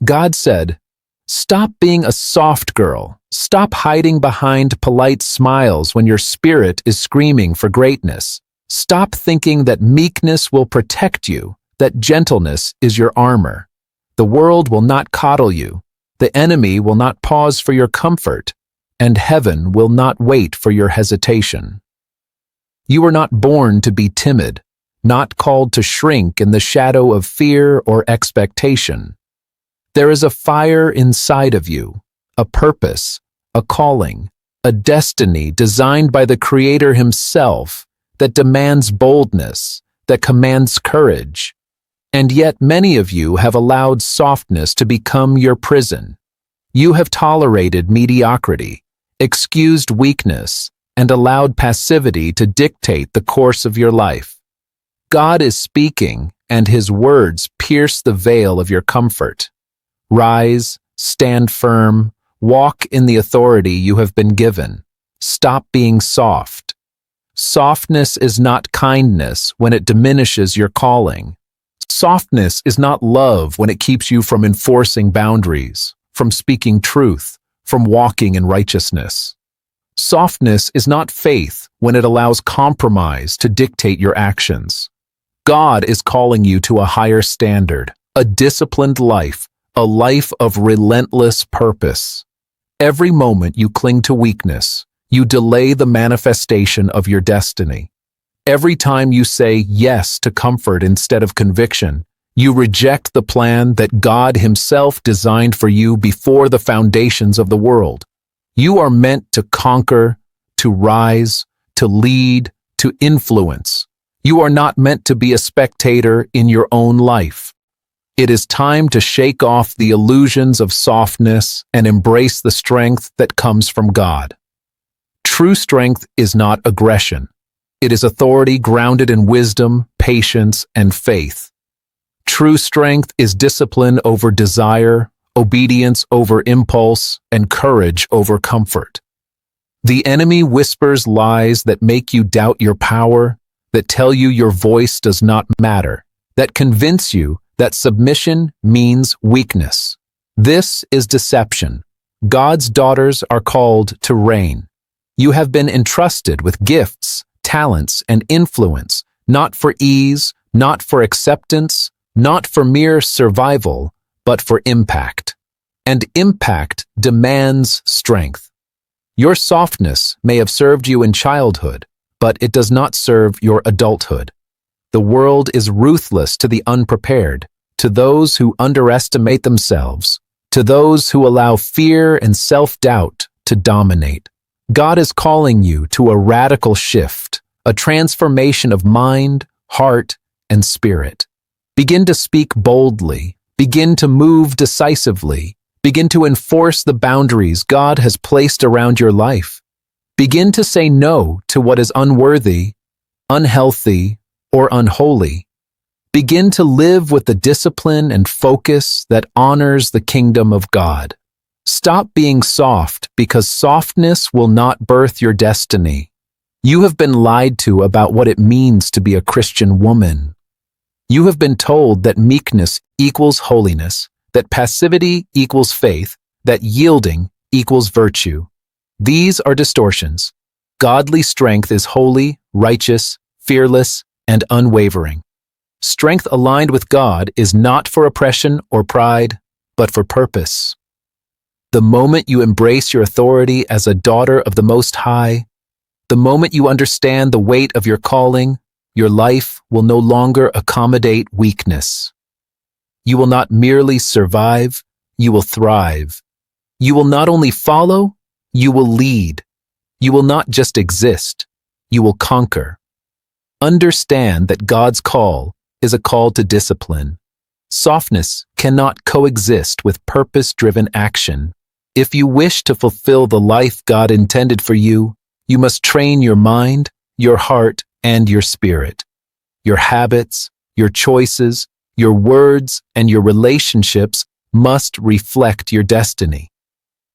God said, "Stop being a soft girl. Stop hiding behind polite smiles when your spirit is screaming for greatness. Stop thinking that meekness will protect you, that gentleness is your armor. The world will not coddle you. The enemy will not pause for your comfort, and heaven will not wait for your hesitation. You were not born to be timid, not called to shrink in the shadow of fear or expectation. There is a fire inside of you, a purpose, a calling, a destiny designed by the Creator Himself that demands boldness, that commands courage. And yet many of you have allowed softness to become your prison. You have tolerated mediocrity, excused weakness, and allowed passivity to dictate the course of your life. God is speaking, and His words pierce the veil of your comfort. Rise, stand firm, walk in the authority you have been given. Stop being soft. Softness is not kindness when it diminishes your calling. Softness is not love when it keeps you from enforcing boundaries, from speaking truth, from walking in righteousness. Softness is not faith when it allows compromise to dictate your actions. God is calling you to a higher standard, a disciplined life, a life of relentless purpose. Every moment you cling to weakness, you delay the manifestation of your destiny. Every time you say yes to comfort instead of conviction, you reject the plan that God Himself designed for you before the foundations of the world. You are meant to conquer, to rise, to lead, to influence. You are not meant to be a spectator in your own life. It is time to shake off the illusions of softness and embrace the strength that comes from God. True strength is not aggression. It is authority grounded in wisdom, patience, and faith. True strength is discipline over desire, obedience over impulse, and courage over comfort. The enemy whispers lies that make you doubt your power, that tell you your voice does not matter, that convince you that submission means weakness. This is deception. God's daughters are called to reign. You have been entrusted with gifts, talents, and influence, not for ease, not for acceptance, not for mere survival, but for impact. And impact demands strength. Your softness may have served you in childhood, but it does not serve your adulthood. The world is ruthless to the unprepared, to those who underestimate themselves, to those who allow fear and self-doubt to dominate. God is calling you to a radical shift, a transformation of mind, heart, and spirit. Begin to speak boldly. Begin to move decisively. Begin to enforce the boundaries God has placed around your life. Begin to say no to what is unworthy, unhealthy, or unholy. Begin to live with the discipline and focus that honors the kingdom of God. Stop being soft because softness will not birth your destiny. You have been lied to about what it means to be a Christian woman. You have been told that meekness equals holiness, that passivity equals faith, that yielding equals virtue. These are distortions. Godly strength is holy, righteous, fearless, and unwavering. Strength aligned with God is not for oppression or pride, but for purpose. The moment you embrace your authority as a daughter of the Most High, the moment you understand the weight of your calling, your life will no longer accommodate weakness. You will not merely survive, you will thrive. You will not only follow, you will lead. You will not just exist, you will conquer. Understand that God's call is a call to discipline. Softness cannot coexist with purpose-driven action. If you wish to fulfill the life God intended for you, you must train your mind, your heart, and your spirit. Your habits, your choices, your words, and your relationships must reflect your destiny.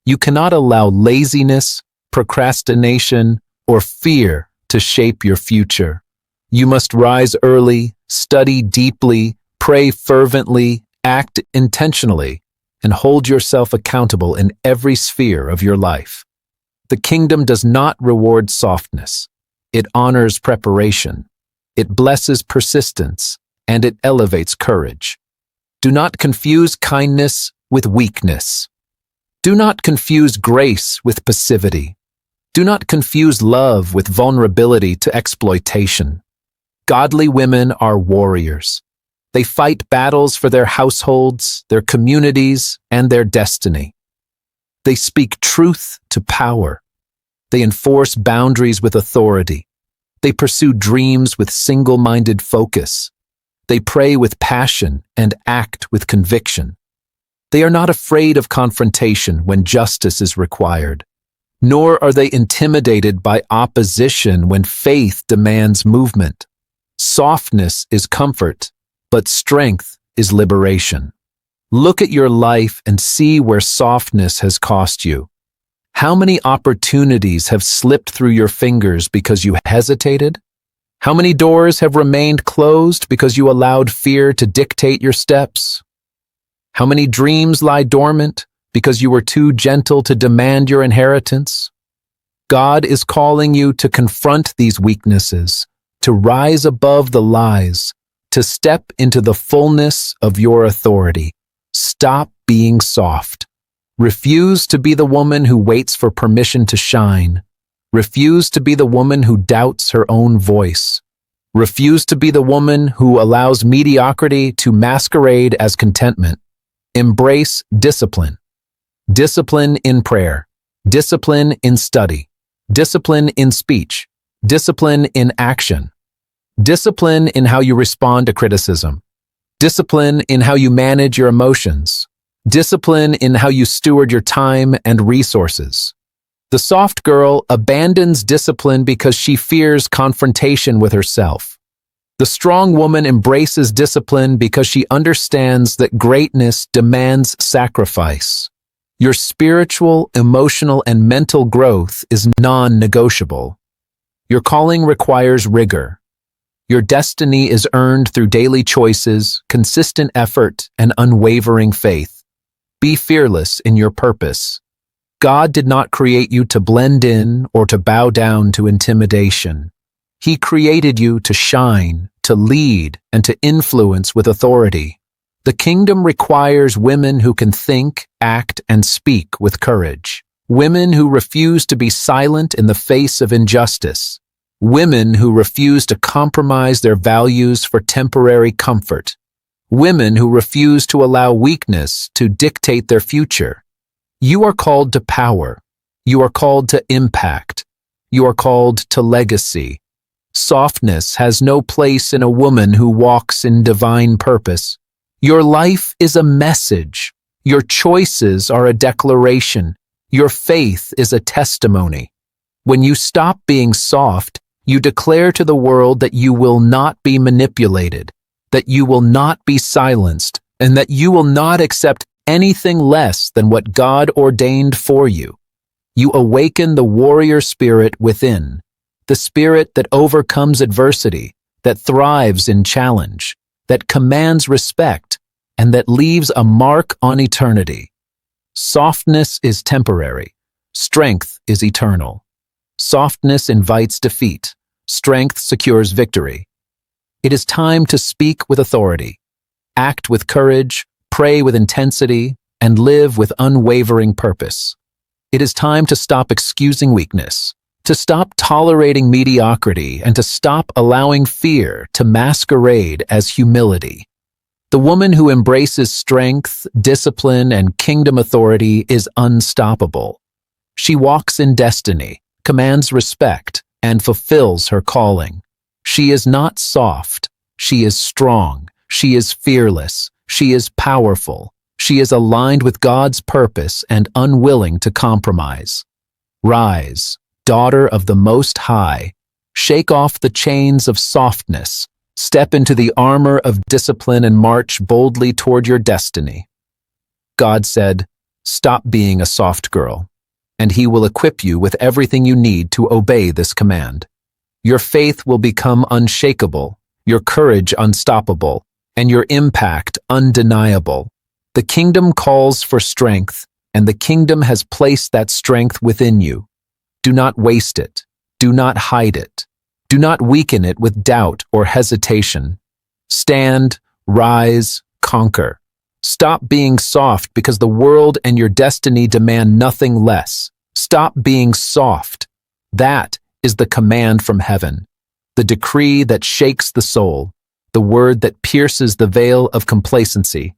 You cannot allow laziness, procrastination, or fear to shape your future. You must rise early, study deeply, pray fervently, act intentionally, and hold yourself accountable in every sphere of your life. The kingdom does not reward softness. It honors preparation. It blesses persistence, and it elevates courage. Do not confuse kindness with weakness. Do not confuse grace with passivity. Do not confuse love with vulnerability to exploitation. Godly women are warriors. They fight battles for their households, their communities, and their destiny. They speak truth to power. They enforce boundaries with authority. They pursue dreams with single-minded focus. They pray with passion and act with conviction. They are not afraid of confrontation when justice is required, nor are they intimidated by opposition when faith demands movement. Softness is comfort, but strength is liberation. Look at your life and see where softness has cost you. How many opportunities have slipped through your fingers because you hesitated? How many doors have remained closed because you allowed fear to dictate your steps? How many dreams lie dormant because you were too gentle to demand your inheritance? God is calling you to confront these weaknesses, to rise above the lies, to step into the fullness of your authority. Stop being soft. Refuse to be the woman who waits for permission to shine. Refuse to be the woman who doubts her own voice. Refuse to be the woman who allows mediocrity to masquerade as contentment. Embrace discipline. Discipline in prayer. Discipline in study. Discipline in speech. Discipline in action. Discipline in how you respond to criticism. Discipline in how you manage your emotions. Discipline in how you steward your time and resources. The soft girl abandons discipline because she fears confrontation with herself. The strong woman embraces discipline because she understands that greatness demands sacrifice. Your spiritual, emotional, and mental growth is non-negotiable. Your calling requires rigor. Your destiny is earned through daily choices, consistent effort, and unwavering faith. Be fearless in your purpose. God did not create you to blend in or to bow down to intimidation. He created you to shine, to lead, and to influence with authority. The kingdom requires women who can think, act, and speak with courage. Women who refuse to be silent in the face of injustice. Women who refuse to compromise their values for temporary comfort. Women who refuse to allow weakness to dictate their future. You are called to power. You are called to impact. You are called to legacy. Softness has no place in a woman who walks in divine purpose. Your life is a message. Your choices are a declaration. Your faith is a testimony. When you stop being soft, you declare to the world that you will not be manipulated, that you will not be silenced, and that you will not accept anything less than what God ordained for you. You awaken the warrior spirit within, the spirit that overcomes adversity, that thrives in challenge, that commands respect, and that leaves a mark on eternity. Softness is temporary. Strength is eternal. Softness invites defeat. Strength secures victory. It is time to speak with authority, act with courage, pray with intensity, and live with unwavering purpose. It is time to stop excusing weakness, to stop tolerating mediocrity, and to stop allowing fear to masquerade as humility. The woman who embraces strength, discipline, and kingdom authority is unstoppable. She walks in destiny, commands respect, and fulfills her calling. She is not soft. She is strong. She is fearless. She is powerful. She is aligned with God's purpose and unwilling to compromise. Rise, daughter of the Most High. Shake off the chains of softness. Step into the armor of discipline and march boldly toward your destiny. God said, "Stop being a soft girl, and He will equip you with everything you need to obey this command. Your faith will become unshakable, your courage unstoppable, and your impact undeniable. The The kingdom calls for strength, and the kingdom has placed that strength within you. Do not waste it. Do not hide it. Do not weaken it with doubt or hesitation. Stand, rise, conquer. Stop being soft because the world and your destiny demand nothing less. Stop being soft. That is the command from heaven, the decree that shakes the soul, the word that pierces the veil of complacency.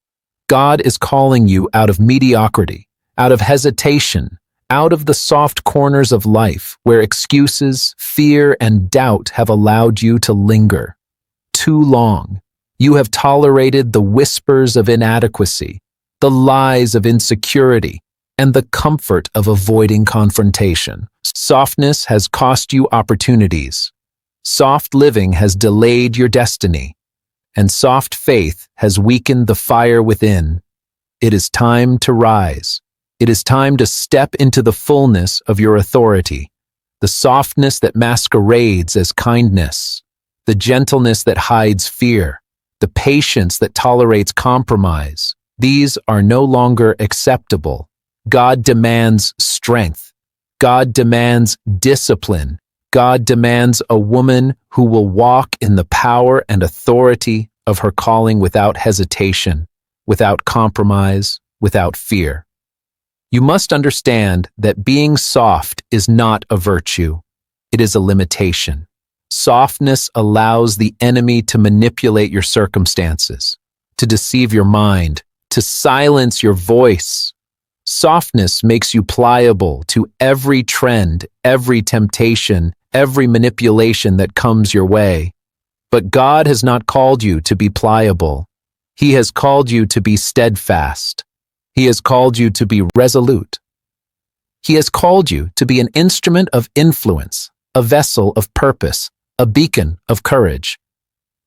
God is calling you out of mediocrity, out of hesitation, out of the soft corners of life where excuses, fear, and doubt have allowed you to linger. Too long, you have tolerated the whispers of inadequacy, the lies of insecurity, and the comfort of avoiding confrontation. Softness has cost you opportunities. Soft living has delayed your destiny, and soft faith has weakened the fire within. It is time to rise. It is time to step into the fullness of your authority, the softness that masquerades as kindness, the gentleness that hides fear, the patience that tolerates compromise. These are no longer acceptable. God demands strength. God demands discipline. God demands a woman who will walk in the power and authority of her calling without hesitation, without compromise, without fear. You must understand that being soft is not a virtue. It is a limitation. Softness allows the enemy to manipulate your circumstances, to deceive your mind, to silence your voice. Softness makes you pliable to every trend, every temptation, every manipulation that comes your way. But God has not called you to be pliable. He has called you to be steadfast. He has called you to be resolute. He has called you to be an instrument of influence, a vessel of purpose, a beacon of courage.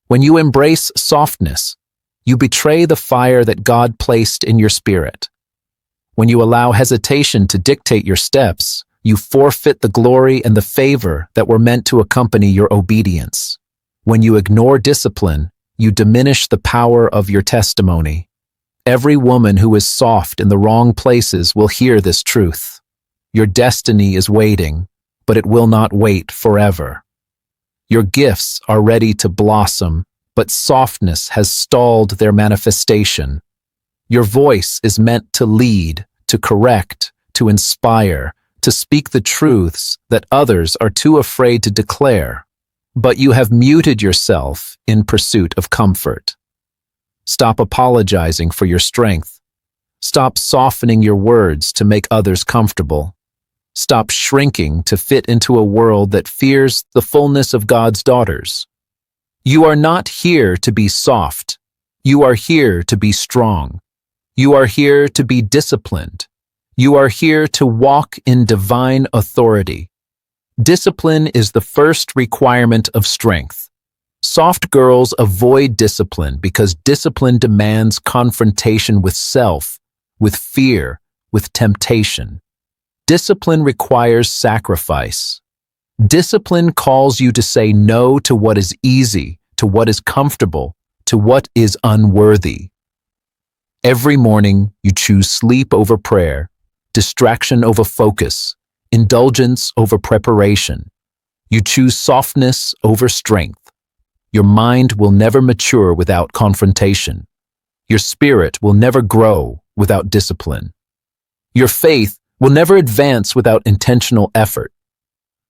When you embrace softness, you betray the fire that God placed in your spirit. When you allow hesitation to dictate your steps, you forfeit the glory and the favor that were meant to accompany your obedience. When you ignore discipline, you diminish the power of your testimony. Every woman who is soft in the wrong places will hear this truth. Your destiny is waiting, but it will not wait forever. Your gifts are ready to blossom, but softness has stalled their manifestation. Your voice is meant to lead, to correct, to inspire, to speak the truths that others are too afraid to declare. But you have muted yourself in pursuit of comfort. Stop apologizing for your strength. Stop softening your words to make others comfortable. Stop shrinking to fit into a world that fears the fullness of God's daughters. You are not here to be soft. You are here to be strong. You are here to be disciplined. You are here to walk in divine authority. Discipline is the first requirement of strength. Soft girls avoid discipline because discipline demands confrontation with self, with fear, with temptation. Discipline requires sacrifice. Discipline calls you to say no to what is easy, to what is comfortable, to what is unworthy. Every morning, you choose sleep over prayer, distraction over focus, indulgence over preparation. You choose softness over strength. Your mind will never mature without confrontation. Your spirit will never grow without discipline. Your faith will never advance without intentional effort.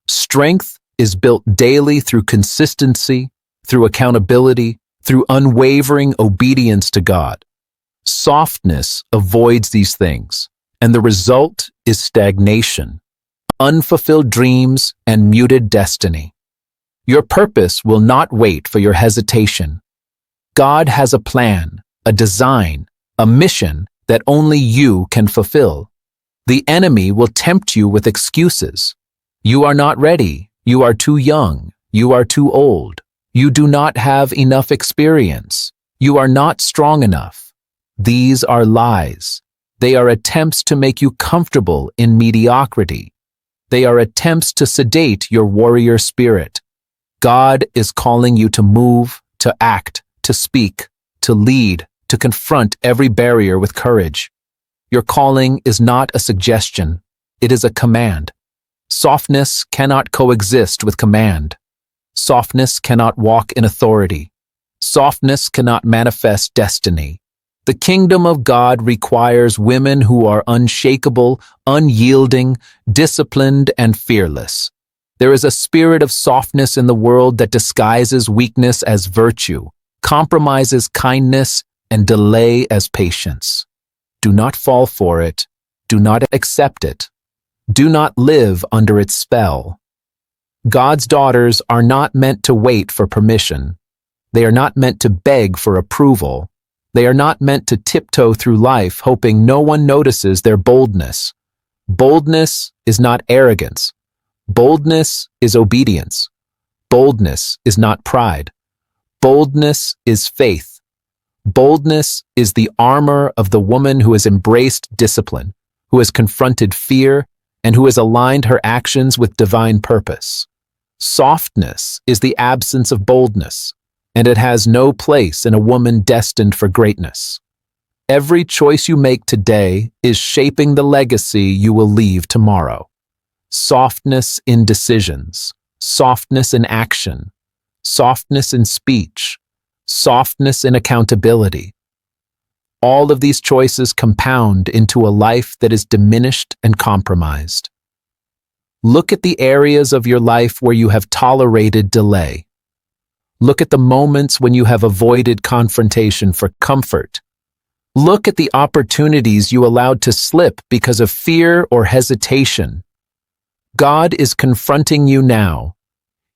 Strength is built daily through consistency, through accountability, through unwavering obedience to God. Softness avoids these things, and the result is stagnation, unfulfilled dreams, and muted destiny. Your purpose will not wait for your hesitation. God has a plan, a design, a mission that only you can fulfill. The enemy will tempt you with excuses. You are not ready. You are too young. You are too old. You do not have enough experience. You are not strong enough. These are lies. They are attempts to make you comfortable in mediocrity. They are attempts to sedate your warrior spirit. God is calling you to move, to act, to speak, to lead, to confront every barrier with courage. Your calling is not a suggestion, it is a command. Softness cannot coexist with command. Softness cannot walk in authority. Softness cannot manifest destiny. The kingdom of God requires women who are unshakable, unyielding, disciplined, and fearless. There is a spirit of softness in the world that disguises weakness as virtue, compromises kindness, and delay as patience. Do not fall for it. Do not accept it. Do not live under its spell. God's daughters are not meant to wait for permission. They are not meant to beg for approval. They are not meant to tiptoe through life hoping no one notices their boldness. Boldness is not arrogance. Boldness is obedience. Boldness is not pride. Boldness is faith. Boldness is the armor of the woman who has embraced discipline, who has confronted fear, and who has aligned her actions with divine purpose. Softness is the absence of boldness, and it has no place in a woman destined for greatness. Every choice you make today is shaping the legacy you will leave tomorrow. Softness in decisions, softness in action, softness in speech, softness in accountability. All of these choices compound into a life that is diminished and compromised. Look at the areas of your life where you have tolerated delay. Look at the moments when you have avoided confrontation for comfort. Look at the opportunities you allowed to slip because of fear or hesitation. God is confronting you now.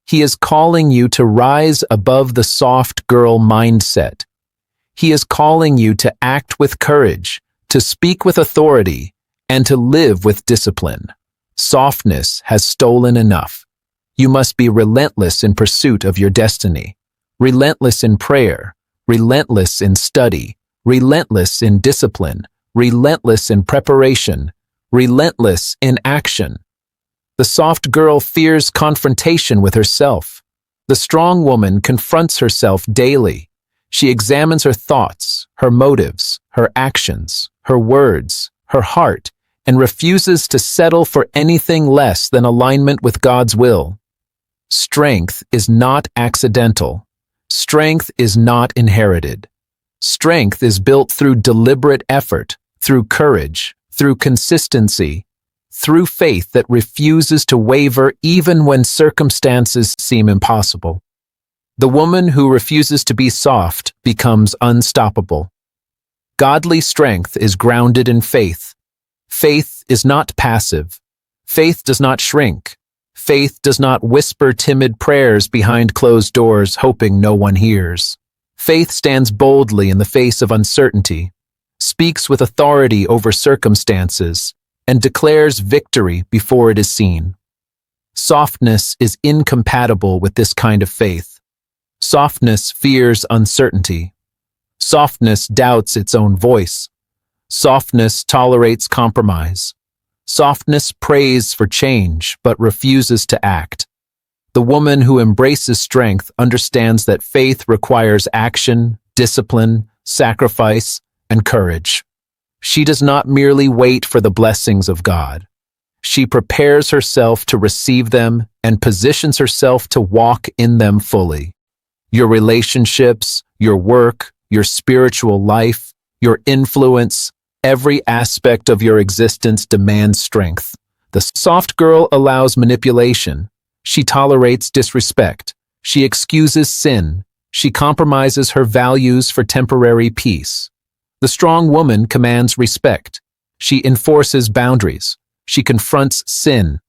He is calling you to rise above the soft girl mindset. He is calling you to act with courage, to speak with authority, and to live with discipline. Softness has stolen enough. You must be relentless in pursuit of your destiny, relentless in prayer, relentless in study, relentless in discipline, relentless in preparation, relentless in action. The soft girl fears confrontation with herself. The strong woman confronts herself daily. She examines her thoughts, her motives, her actions, her words, her heart, and refuses to settle for anything less than alignment with God's will. Strength is not accidental. Strength is not inherited. Strength is built through deliberate effort, through courage, through consistency, through faith that refuses to waver even when circumstances seem impossible. The woman who refuses to be soft becomes unstoppable. Godly strength is grounded in faith. Faith is not passive. Faith does not shrink. Faith does not whisper timid prayers behind closed doors hoping no one hears. Faith stands boldly in the face of uncertainty, speaks with authority over circumstances, and declares victory before it is seen. Softness is incompatible with this kind of faith. Softness fears uncertainty. Softness doubts its own voice. Softness tolerates compromise. Softness prays for change but refuses to act. The woman who embraces strength understands that faith requires action, discipline, sacrifice, and courage. She does not merely wait for the blessings of God. She prepares herself to receive them and positions herself to walk in them fully. Your relationships, your work, your spiritual life, your influence, every aspect of your existence demands strength. The soft girl allows manipulation. She tolerates disrespect. She excuses sin. She compromises her values for temporary peace. The strong woman commands respect. She enforces boundaries. She confronts sin.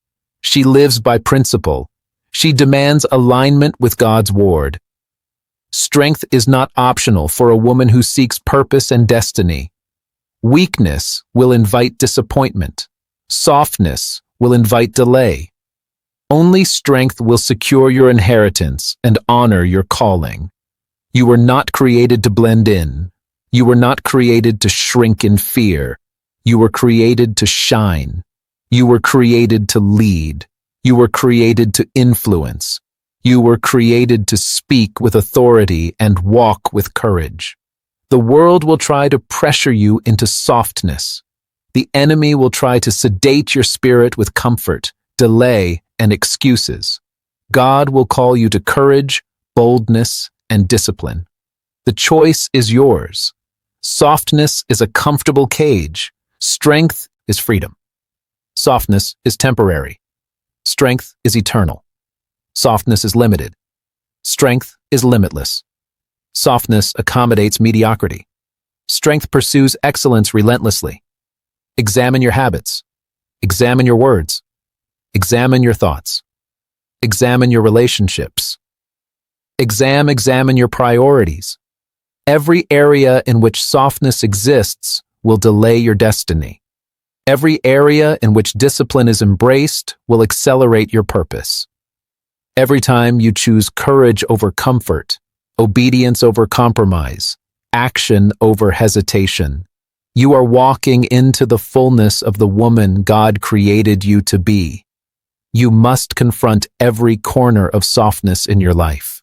She lives by principle. She demands alignment with God's word. Strength is not optional for a woman who seeks purpose and destiny. Weakness will invite disappointment. Softness will invite delay. Only strength will secure your inheritance and honor your calling. You were not created to blend in. You were not created to shrink in fear. You were created to shine. You were created to lead. You were created to influence. You were created to speak with authority and walk with courage. The world will try to pressure you into softness. The enemy will try to sedate your spirit with comfort, delay, and excuses. God will call you to courage, boldness, and discipline. The choice is yours. Softness is a comfortable cage. Strength is freedom. Softness is temporary. Strength is eternal. Softness is limited. Strength is limitless. Softness accommodates mediocrity. Strength pursues excellence relentlessly. Examine your habits. Examine your words. Examine your thoughts. Examine your relationships. Examine your priorities. Every area in which softness exists will delay your destiny. Every area in which discipline is embraced will accelerate your purpose. Every time you choose courage over comfort, obedience over compromise, action over hesitation, you are walking into the fullness of the woman God created you to be. You must confront every corner of softness in your life.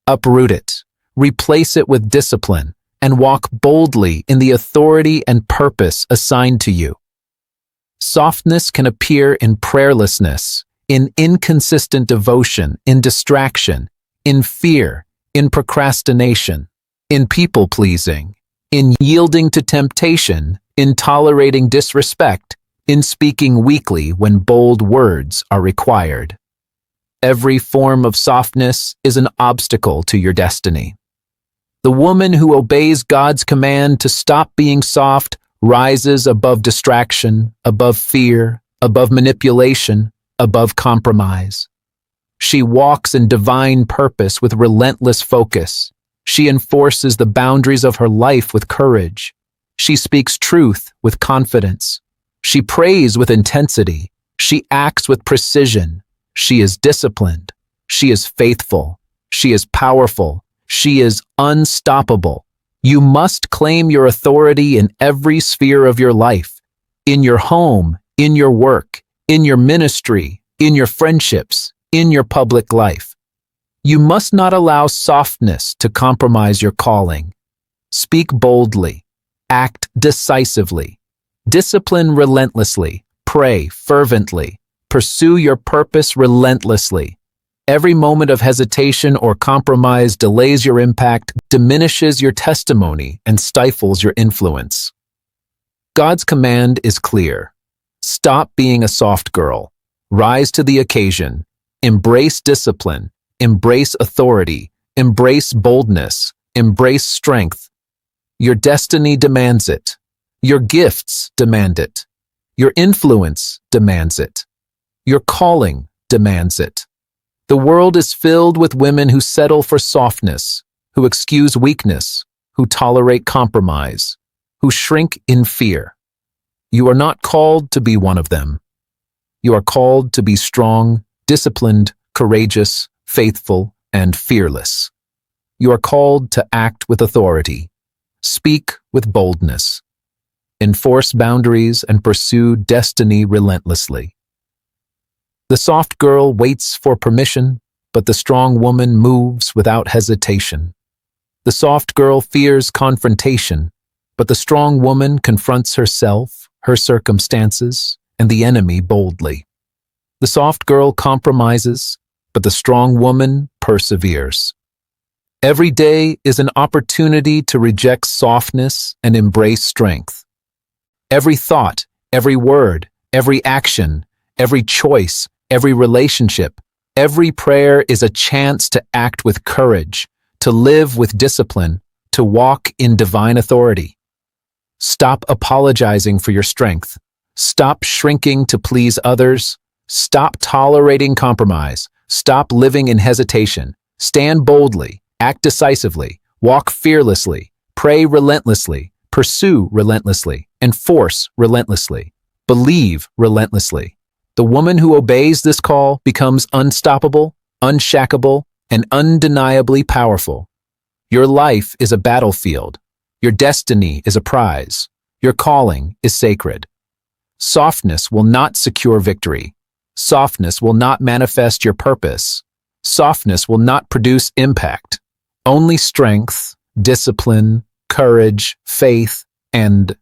Uproot it, replace it with discipline, and walk boldly in the authority and purpose assigned to you. Softness can appear in prayerlessness, in inconsistent devotion, in distraction, in fear, in procrastination, in people-pleasing, in yielding to temptation, in tolerating disrespect, in speaking weakly when bold words are required. Every form of softness is an obstacle to your destiny. The woman who obeys God's command to stop being soft rises above distraction, above fear, above manipulation, above compromise. She walks in divine purpose with relentless focus. She enforces the boundaries of her life with courage. She speaks truth with confidence. She prays with intensity. She acts with precision. She is disciplined. She is faithful. She is powerful. She is unstoppable. You must claim your authority in every sphere of your life, in your home, in your work, in your ministry, in your friendships, in your public life. You must not allow softness to compromise your calling. Speak boldly. Act decisively. Discipline relentlessly. Pray fervently. Pursue your purpose relentlessly. Every moment of hesitation or compromise delays your impact, diminishes your testimony, and stifles your influence. God's command is clear. Stop being a soft girl. Rise to the occasion. Embrace discipline. Embrace authority. Embrace boldness. Embrace strength. Your destiny demands it. Your gifts demand it. Your influence demands it. Your calling demands it. The world is filled with women who settle for softness, who excuse weakness, who tolerate compromise, who shrink in fear. You are not called to be one of them. You are called to be strong, disciplined, courageous, faithful, and fearless. You are called to act with authority, speak with boldness, enforce boundaries, and pursue destiny relentlessly. The soft girl waits for permission, but the strong woman moves without hesitation. The soft girl fears confrontation, but the strong woman confronts herself, her circumstances, and the enemy boldly. The soft girl compromises, but the strong woman perseveres. Every day is an opportunity to reject softness and embrace strength. Every thought, every word, every action, every choice, every relationship, every prayer is a chance to act with courage, to live with discipline, to walk in divine authority. Stop apologizing for your strength. Stop shrinking to please others. Stop tolerating compromise. Stop living in hesitation. Stand boldly, act decisively, walk fearlessly, pray relentlessly, pursue relentlessly, enforce relentlessly, believe relentlessly. The woman who obeys this call becomes unstoppable, unshackable, and undeniably powerful. Your life is a battlefield. Your destiny is a prize. Your calling is sacred. Softness will not secure victory. Softness will not manifest your purpose. Softness will not produce impact. Only strength, discipline, courage, faith, and